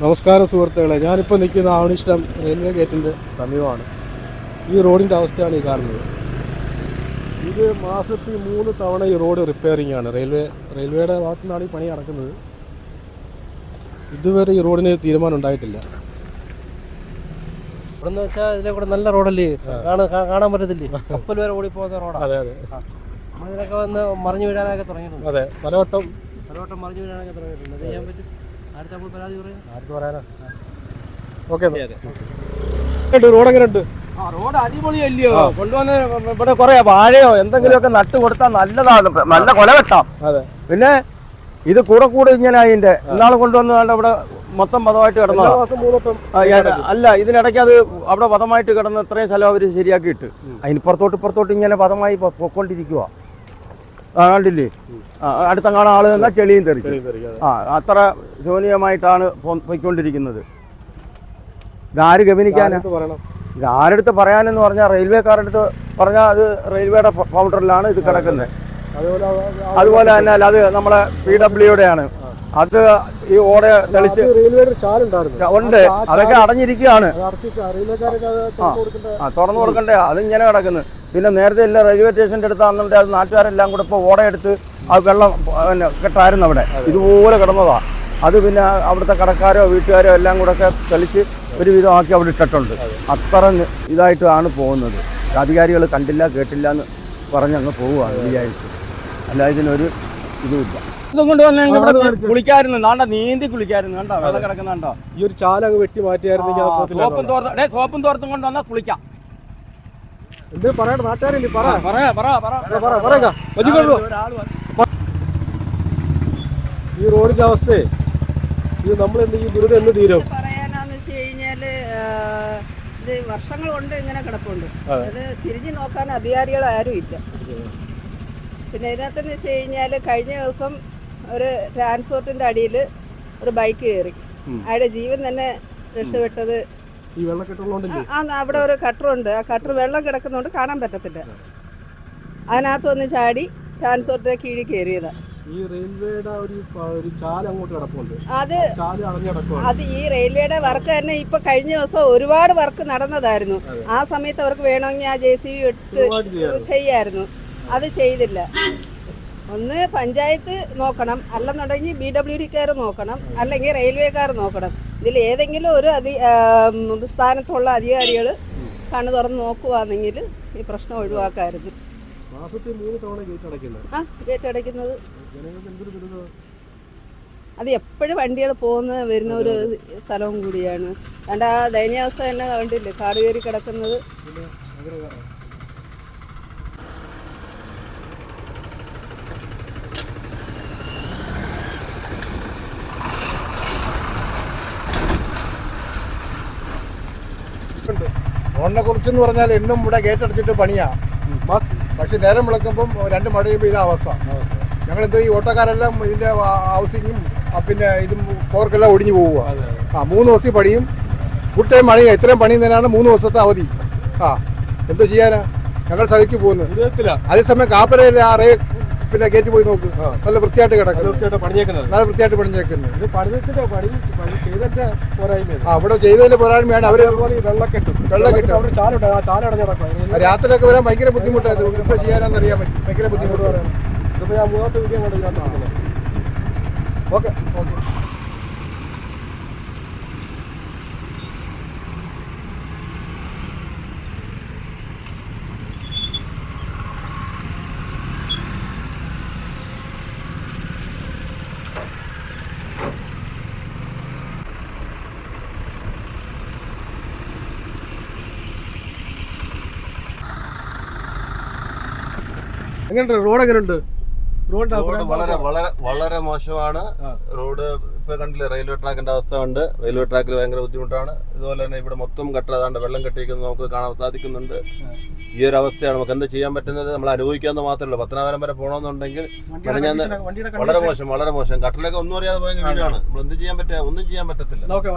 നമസ്കാരം സുഹൃത്തുക്കളെ, ഞാനിപ്പോൾ നിൽക്കുന്ന ആവണിഷ്ടം റെയിൽവേ ഗേറ്റിൻ്റെ സമീപമാണ്. ഈ റോഡിൻ്റെ അവസ്ഥയാണ് ഈ കാണുന്നത്. ഇത് മാസത്തിൽ 3 തവണ ഈ റോഡ് റിപ്പയറിംഗ് ആണ്. റെയിൽവേയുടെ ഭാഗത്തു നിന്നാണ് ഈ പണി നടക്കുന്നത്. ഇതുവരെ ഈ റോഡിന് തീരുമാനം ഉണ്ടായിട്ടില്ല. ഇവിടെ വെച്ചാൽ ഇതിലെ കൂടെ നല്ല റോഡല്ലേ, കാണാൻ പറ്റത്തില്ലേ? കപ്പൽ വരെ ഓടി പോകുന്ന റോഡാണ്. അതെ അതെ, നമ്മളിതിനൊക്കെ വന്ന് മറിഞ്ഞു വീഴാനൊക്കെ തുടങ്ങിയിട്ടുണ്ട്. അതെ, പലവട്ടം മറിഞ്ഞു വീഴാനൊക്കെ തുടങ്ങിയിട്ടുണ്ട്. അത് ചെയ്യാൻ പറ്റും. ആർക്കും നമ്മൾ പരാതി പറയാം, ആർക്ക് പറയാനാ? ഓക്കെ, റോഡ് എങ്ങനെയുണ്ട്? റോഡ് അടിപൊളിയല്ലയോ? കൊണ്ടുവന്ന് ഇവിടെ കുറെ വാഴയോ എന്തെങ്കിലുമൊക്കെ നട്ട് കൊടുത്താൽ നല്ലതാണ്, നല്ല കൊല വെട്ടാം. അതെ, പിന്നെ ഇത് കൂടെ ഇങ്ങനെ അതിന്റെ ഇന്നാളെ കൊണ്ടുവന്ന് വേണ്ട ഇവിടെ മൊത്തം പദമായിട്ട് കിടന്നതാണ്. അല്ല, ഇതിനിടയ്ക്ക് അത് അവിടെ പദമായിട്ട് കിടന്ന് ഇത്രയും സ്ഥലം അവർ ശരിയാക്കിയിട്ട് അതിനിപ്പുറത്തോട്ട് ഇങ്ങനെ പദമായി പൊക്കോണ്ടിരിക്കുക. കണ്ടില്ലേ? അടുത്തങ്ങാണ് ആള് നിന്നാൽ ചെളിയും തെറിക്കും. അത്ര ശോനീയമായിട്ടാണ് പോയിക്കൊണ്ടിരിക്കുന്നത്. ഇതാര് ഗവനിക്കാനാ? ഇതാരടുത്ത് പറയാനെന്ന് പറഞ്ഞാൽ റെയിൽവേക്കാരുടെ അടുത്ത് പറഞ്ഞാൽ അത് റെയിൽവേയുടെ ഫൗണ്ടറിലാണ് ഇത് കിടക്കുന്നത്. അതുപോലെ തന്നെ അത് നമ്മളെ PWയുടെ ആണ്. അത് ഈ ഓട തെളിച്ച് ഉണ്ട്, അതൊക്കെ അടഞ്ഞിരിക്കുകയാണ്. തുറന്നു കൊടുക്കണ്ടേ? അതിങ്ങനെ കിടക്കുന്നു. പിന്നെ നേരത്തെ എല്ലാം റെയിൽവേ സ്റ്റേഷൻ്റെ അടുത്ത് അന്നുണ്ട്, അത് നാട്ടുകാരെല്ലാം കൂടെ ഇപ്പോൾ ഓടയെടുത്ത് ആ വെള്ളം പിന്നെ കെട്ടായിരുന്നു അവിടെ. ഇതുപോലെ കിടന്നതാ. അത് പിന്നെ അവിടുത്തെ കടക്കാരോ വീട്ടുകാരോ എല്ലാം കൂടെ ഒക്കെ തെളിച്ച് ഒരുവിധമാക്കി അവിടെ ഇട്ടിട്ടുണ്ട്. അത്ര ഇതായിട്ടാണ് പോകുന്നത്. അധികാരികൾ കണ്ടില്ല കേട്ടില്ല എന്ന് പറഞ്ഞങ്ങ് പോവുകയാണ് വിചാരിച്ചു. അല്ല, ഇതിനൊരു ഇതുമില്ല. ഇതും കൊണ്ട് വന്ന് ഇവിടെ കുളിക്കായിരുന്നു, നാണ്ട നീന്തി കുളിക്കായിരുന്നു. കണ്ടോ വെള്ളം കിടക്കുന്നുണ്ടോ? ഈ ഒരു ചാല അങ്ങ് വെട്ടി മാറ്റിയായിരുന്നു. സോപ്പും തോർത്തും കൊണ്ട് വന്നാൽ കുളിക്കാം. എന്ത് പറയണ്ട, നാട്ടുകാരില്ലേ? ഈ റോഡിന്റെ അവസ്ഥയെ ഇത് നമ്മൾ ഈ ദുരിതം എന്ന് തീരും പറയാനാന്ന് വെച്ച് കഴിഞ്ഞാല് ഇത് വർഷങ്ങൾ കൊണ്ട് ഇങ്ങനെ കിടപ്പുണ്ട്. അത് തിരിഞ്ഞു നോക്കാൻ അധികാരികൾ ആരും ഇല്ല. പിന്നെ ഇതിനകത്തെന്ന് വെച്ച് കഴിഞ്ഞാൽ കഴിഞ്ഞ ദിവസം ഒരു ട്രാൻസ്പോർട്ടിന്റെ അടിയിൽ ഒരു ബൈക്ക് കയറി, അയാളുടെ ജീവൻ തന്നെ രക്ഷപ്പെട്ടത്. ഈ വെള്ളക്കെട്ടുള്ളതുകൊണ്ടല്ലേ? അവിടെ ഒരു കട്ടറുണ്ട്, ആ കട്ടർ വെള്ളം കിടക്കുന്നതുകൊണ്ട് കാണാൻ പറ്റത്തില്ല. അതിനകത്ത് വന്ന് ചാടി ട്രാൻസ്പോർട്ടിന്റെ കീഴിൽ കയറിയതാ. ഈ റെയിൽവേയുടെ ഒരു ചാല അങ്ങോട്ട് കിടപ്പുണ്ട്. അത് ഈ റെയിൽവേയുടെ വർക്ക് തന്നെ ഇപ്പൊ കഴിഞ്ഞ ദിവസം ഒരുപാട് വർക്ക് നടന്നതായിരുന്നു. ആ സമയത്ത് അവർക്ക് വേണമെങ്കിൽ ആ JCB ഇട്ട് ചെയ്യായിരുന്നു. അത് ചെയ്തില്ല. ഒന്ന് പഞ്ചായത്ത് നോക്കണം, അല്ലെന്നുണ്ടെങ്കിൽ BWDക്കാർ നോക്കണം, അല്ലെങ്കിൽ റെയിൽവേക്കാർ നോക്കണം. ഇതിൽ ഏതെങ്കിലും ഒരു സ്ഥാനത്തുള്ള അധികാരികൾ കണ്ണു തുറന്ന് നോക്കുവാണെങ്കിൽ ഈ പ്രശ്നം ഒഴിവാക്കായിരുന്നു. ഗേറ്റ് അടയ്ക്കുന്നത് അത് എപ്പോഴും വണ്ടികൾ വരുന്ന ഒരു സ്ഥലവും കൂടിയാണ്. അതുകൊണ്ട് ആ ദയനീയാവസ്ഥ തന്നെ കണ്ടില്ലേ, കാട് കയറി കിടക്കുന്നത്. റോഡിനെ കുറിച്ചെന്ന് പറഞ്ഞാൽ എന്നും ഇവിടെ ഗേറ്റ് അടച്ചിട്ട് പണിയാണ്. പക്ഷെ നേരം വിളക്കുമ്പം 2 മഴ പെയ്യുമ്പോൾ ഇതാ അവസ്ഥ. ഞങ്ങളെന്തോ ഈ ഓട്ടോക്കാരെല്ലാം ഇതിൻ്റെ ഹൗസിങ്ങും പിന്നെ ഇതും കോർക്കെല്ലാം ഒടിഞ്ഞു പോവുക. 3 ദിവസം പണിയും ഫുൾ ടൈം പണിയാണ്. ഇത്രയും പണി തന്നെയാണ് 3 ദിവസത്തെ അവധി. എന്തോ ചെയ്യാനാ, ഞങ്ങൾ സഹിച്ചു പോകുന്നു. അതേസമയം കാപ്പരയിലെ പിന്നെ ഗേറ്റ് പോയി നോക്ക്, നല്ല വൃത്തിയായിട്ട് കിടക്കുന്നു, നല്ല വൃത്തിയായിട്ട് പണിഞ്ഞേക്കുന്നു. അവിടെ ചെയ്തതിന്റെ പോരായ്മയാണ് അവര് വെള്ളക്കെട്ടും. രാത്രിയിലൊക്കെ വരാൻ ഭയങ്കര ബുദ്ധിമുട്ടായത്. എന്താ ചെയ്യാനാന്ന് അറിയാൻ പറ്റും, ഭയങ്കര ബുദ്ധിമുട്ട്. Okay okay. എങ്ങനെയുണ്ട് റോഡ്? എങ്ങനെയുണ്ട് റോഡ്? വളരെ മോശമാണ് റോഡ്. ഇപ്പൊ കണ്ടില്ലേ റെയിൽവേ ട്രാക്കിന്റെ അവസ്ഥ ഉണ്ട്. റെയിൽവേ ട്രാക്കിൽ ഭയങ്കര ബുദ്ധിമുട്ടാണ്. ഇതുപോലെ തന്നെ ഇവിടെ മൊത്തം ഗട്ടർ, അതാണ്ട് വെള്ളം കെട്ടിയിരിക്കുന്നത് നമുക്ക് കാണാൻ സാധിക്കുന്നുണ്ട്. ഈ ഒരു അവസ്ഥയാണ്. നമുക്ക് എന്താ ചെയ്യാൻ പറ്റുന്നത്? നമ്മൾ അനുഭവിക്കാന്ന് മാത്രമേ ഉള്ളൂ. പത്തനാപുരം വരെ പോകണമെന്നുണ്ടെങ്കിൽ വളരെ മോശം. ഗട്ടറിലൊക്കെ ഒന്നും അറിയാതെ പോയ വീടാണ്. നമ്മൾ എന്ത് ചെയ്യാൻ പറ്റുക? ഒന്നും ചെയ്യാൻ പറ്റത്തില്ല. ഓക്കെ.